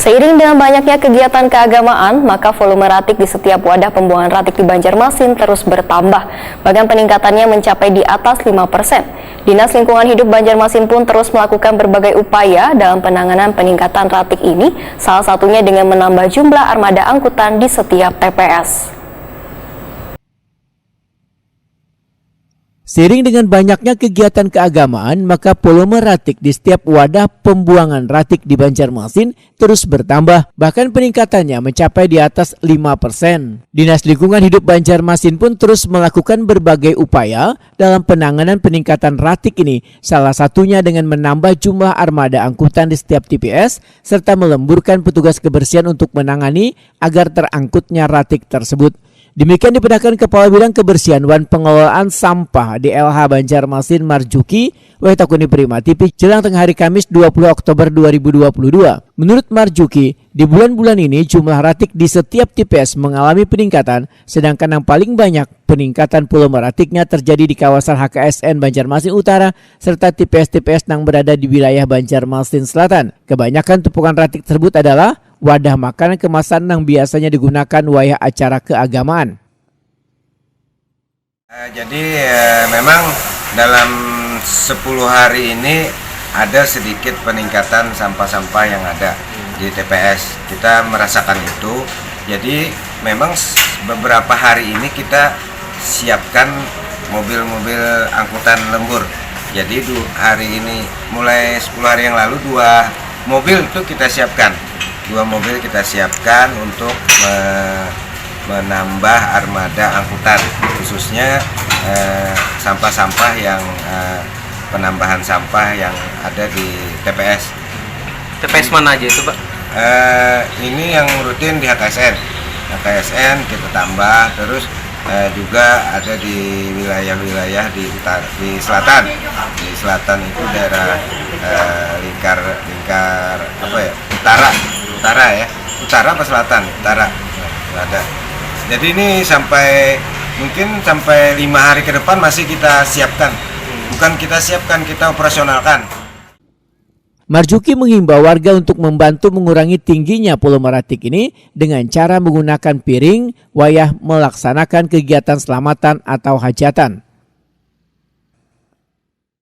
Seiring dengan banyaknya kegiatan keagamaan, maka volume ratik di setiap wadah pembuangan ratik di Banjarmasin terus bertambah. Bahkan peningkatannya mencapai di atas 5%. Dinas Lingkungan Hidup Banjarmasin pun terus melakukan berbagai upaya dalam penanganan peningkatan ratik ini, salah satunya dengan menambah jumlah armada angkutan di setiap TPS. Seiring dengan banyaknya kegiatan keagamaan, maka volume ratik di setiap wadah pembuangan ratik di Banjarmasin terus bertambah. Bahkan peningkatannya mencapai di atas 5%. Dinas Lingkungan Hidup Banjarmasin pun terus melakukan berbagai upaya dalam penanganan peningkatan ratik ini. Salah satunya dengan menambah jumlah armada angkutan di setiap TPS, serta melemburkan petugas kebersihan untuk menangani agar terangkutnya ratik tersebut. Demikian diperintahkan Kepala Bidang Kebersihan Wan Pengelolaan Sampah di LH Banjarmasin Marjuki Waitakuni Prima TV jelang tengah hari Kamis 20 Oktober 2022. Menurut Marjuki, di bulan-bulan ini jumlah ratik di setiap TPS mengalami peningkatan, sedangkan yang paling banyak peningkatan volume ratiknya terjadi di kawasan HKSN Banjarmasin Utara serta TPS-TPS yang berada di wilayah Banjarmasin Selatan. Kebanyakan tumpukan ratik tersebut adalah wadah makanan kemasan yang biasanya digunakan wayah acara keagamaan. Jadi memang dalam 10 hari ini ada sedikit peningkatan sampah-sampah yang ada di TPS. Kita merasakan itu. Jadi memang beberapa hari ini kita siapkan mobil-mobil angkutan lembur. Jadi hari ini mulai 10 hari yang lalu 2 mobil itu kita siapkan. 2 mobil kita siapkan untuk menambah armada angkutan, khususnya sampah-sampah yang penambahan sampah yang ada di TPS. TPS mana aja itu, Pak? Ini yang rutin di HKSN. HKSN kita tambah, terus juga ada di wilayah-wilayah di selatan. Di selatan itu daerah lingkar apa ya? Utara ya, utara apa selatan? Utara. Nah, ada. Jadi ini mungkin sampai 5 hari ke depan masih kita siapkan. Bukan kita siapkan, kita operasionalkan. Marjuki mengimbau warga untuk membantu mengurangi tingginya volume ratik ini dengan cara menggunakan piring wayah melaksanakan kegiatan selamatan atau hajatan.